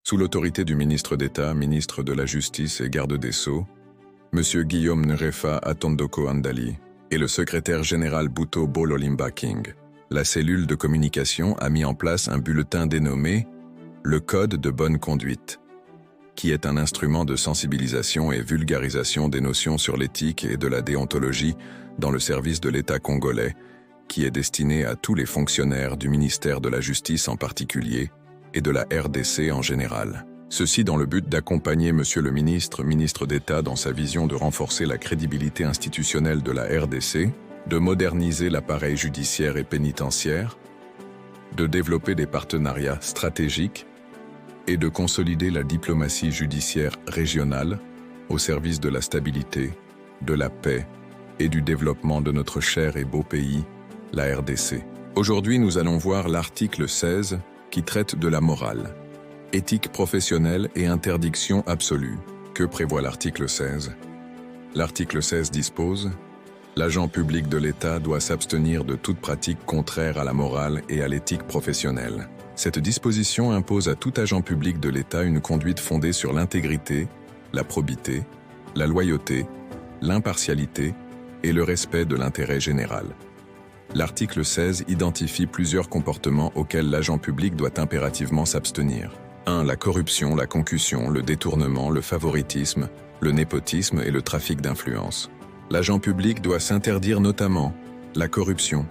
Sous l'autorité du ministre d'État, ministre de la Justice et garde des Sceaux, M. Guillaume Nrefa Atondoko Andali et le secrétaire général Bhutto Bololimba King, la cellule de communication a mis en place un bulletin dénommé le Code de bonne conduite, qui est un instrument de sensibilisation et vulgarisation des notions sur l'éthique et de la déontologie dans le service de l'État congolais, qui est destiné à tous les fonctionnaires du ministère de la Justice en particulier et de la RDC en général. Ceci dans le but d'accompagner Monsieur le ministre d'État dans sa vision de renforcer la crédibilité institutionnelle de la RDC, de moderniser l'appareil judiciaire et pénitentiaire, de développer des partenariats stratégiques et de consolider la diplomatie judiciaire régionale au service de la stabilité, de la paix et du développement de notre cher et beau pays, la RDC. Aujourd'hui, nous allons voir l'article 16 qui traite de la morale, éthique professionnelle et interdiction absolue. Que prévoit l'article 16? L'article 16 dispose: l'agent public de l'État doit s'abstenir de toute pratique contraire à la morale et à l'éthique professionnelle. Cette disposition impose à tout agent public de l'État une conduite fondée sur l'intégrité, la probité, la loyauté, l'impartialité et le respect de l'intérêt général. L'article 16 identifie plusieurs comportements auxquels l'agent public doit impérativement s'abstenir. 1. La corruption, la concussion, le détournement, le favoritisme, le népotisme et le trafic d'influence. L'agent public doit s'interdire notamment la corruption,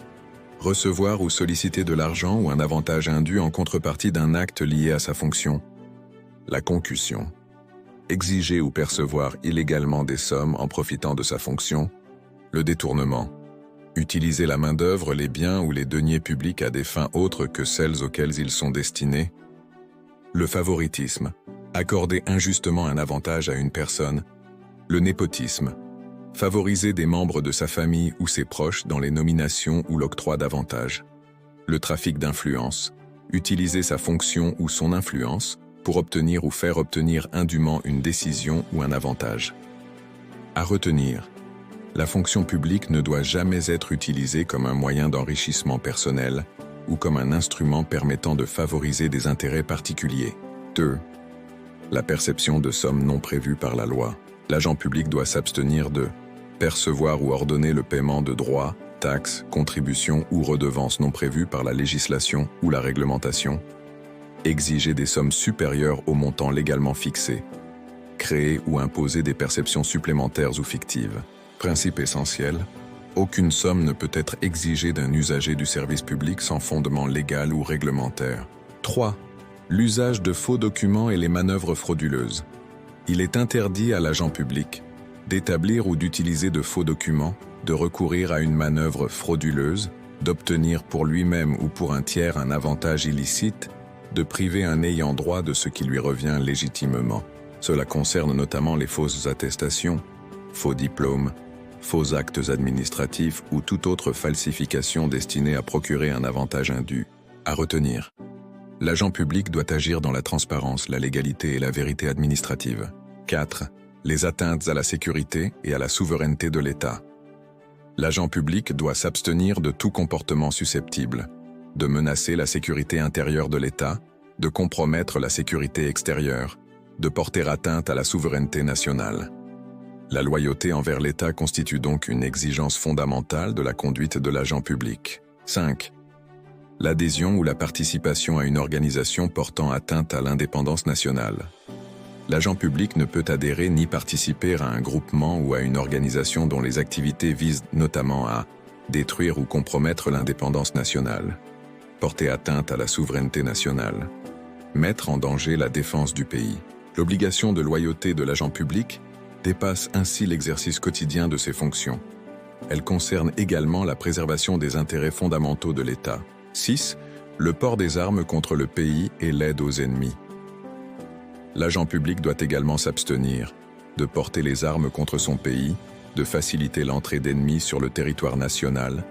recevoir ou solliciter de l'argent ou un avantage indu en contrepartie d'un acte lié à sa fonction. La concussion, exiger ou percevoir illégalement des sommes en profitant de sa fonction. Le détournement, utiliser la main-d'œuvre, les biens ou les deniers publics à des fins autres que celles auxquelles ils sont destinés. Le favoritisme, accorder injustement un avantage à une personne. Le népotisme, favoriser des membres de sa famille ou ses proches dans les nominations ou l'octroi d'avantages. Le trafic d'influence, utiliser sa fonction ou son influence pour obtenir ou faire obtenir indûment une décision ou un avantage. À retenir, la fonction publique ne doit jamais être utilisée comme un moyen d'enrichissement personnel ou comme un instrument permettant de favoriser des intérêts particuliers. 2. La perception de sommes non prévues par la loi. L'agent public doit s'abstenir de percevoir ou ordonner le paiement de droits, taxes, contributions ou redevances non prévues par la législation ou la réglementation, exiger des sommes supérieures au montant légalement fixé, créer ou imposer des perceptions supplémentaires ou fictives. Principe essentiel, aucune somme ne peut être exigée d'un usager du service public sans fondement légal ou réglementaire. 3. L'usage de faux documents et les manœuvres frauduleuses. Il est interdit à l'agent public d'établir ou d'utiliser de faux documents, de recourir à une manœuvre frauduleuse, d'obtenir pour lui-même ou pour un tiers un avantage illicite, de priver un ayant droit de ce qui lui revient légitimement. Cela concerne notamment les fausses attestations, faux diplômes, faux actes administratifs ou toute autre falsification destinée à procurer un avantage indu. À retenir, l'agent public doit agir dans la transparence, la légalité et la vérité administrative. 4. Les atteintes à la sécurité et à la souveraineté de l'État. L'agent public doit s'abstenir de tout comportement susceptible de menacer la sécurité intérieure de l'État, de compromettre la sécurité extérieure, de porter atteinte à la souveraineté nationale. La loyauté envers l'État constitue donc une exigence fondamentale de la conduite de l'agent public. 5. L'adhésion ou la participation à une organisation portant atteinte à l'indépendance nationale. L'agent public ne peut adhérer ni participer à un groupement ou à une organisation dont les activités visent notamment à détruire ou compromettre l'indépendance nationale, porter atteinte à la souveraineté nationale, mettre en danger la défense du pays. L'obligation de loyauté de l'agent public dépasse ainsi l'exercice quotidien de ses fonctions. Elle concerne également la préservation des intérêts fondamentaux de l'État. 6. Le port des armes contre le pays et l'aide aux ennemis. L'agent public doit également s'abstenir de porter les armes contre son pays, de faciliter l'entrée d'ennemis sur le territoire national,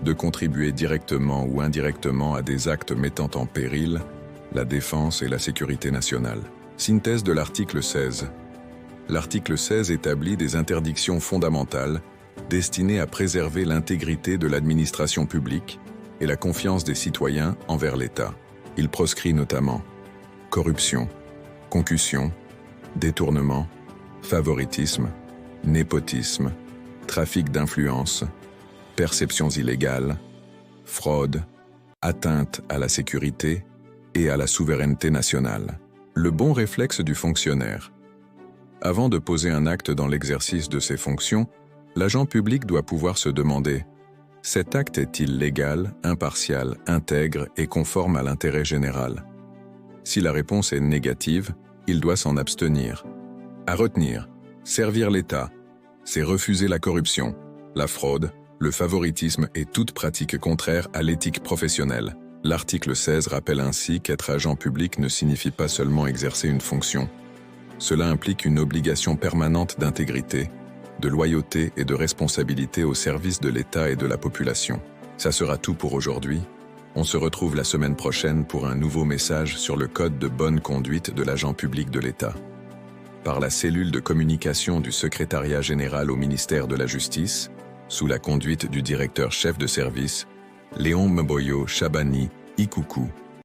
de contribuer directement ou indirectement à des actes mettant en péril la défense et la sécurité nationale. Synthèse de l'article 16. L'article 16 établit des interdictions fondamentales destinées à préserver l'intégrité de l'administration publique et la confiance des citoyens envers l'État. Il proscrit notamment corruption, concussion, détournement, favoritisme, népotisme, trafic d'influence, perceptions illégales, fraude, atteinte à la sécurité et à la souveraineté nationale. Le bon réflexe du fonctionnaire. Avant de poser un acte dans l'exercice de ses fonctions, l'agent public doit pouvoir se demander: cet acte est-il légal, impartial, intègre et conforme à l'intérêt général? Si la réponse est négative, il doit s'en abstenir. À retenir, servir l'État, c'est refuser la corruption, la fraude, le favoritisme et toute pratique contraire à l'éthique professionnelle. L'article 16 rappelle ainsi qu'être agent public ne signifie pas seulement exercer une fonction. Cela implique une obligation permanente d'intégrité, de loyauté et de responsabilité au service de l'État et de la population. Ça sera tout pour aujourd'hui. On se retrouve la semaine prochaine pour un nouveau message sur le code de bonne conduite de l'agent public de l'État. Par la cellule de communication du Secrétariat général au ministère de la Justice, sous la conduite du directeur chef de service, Léon Mboyo Chabani Ikuku.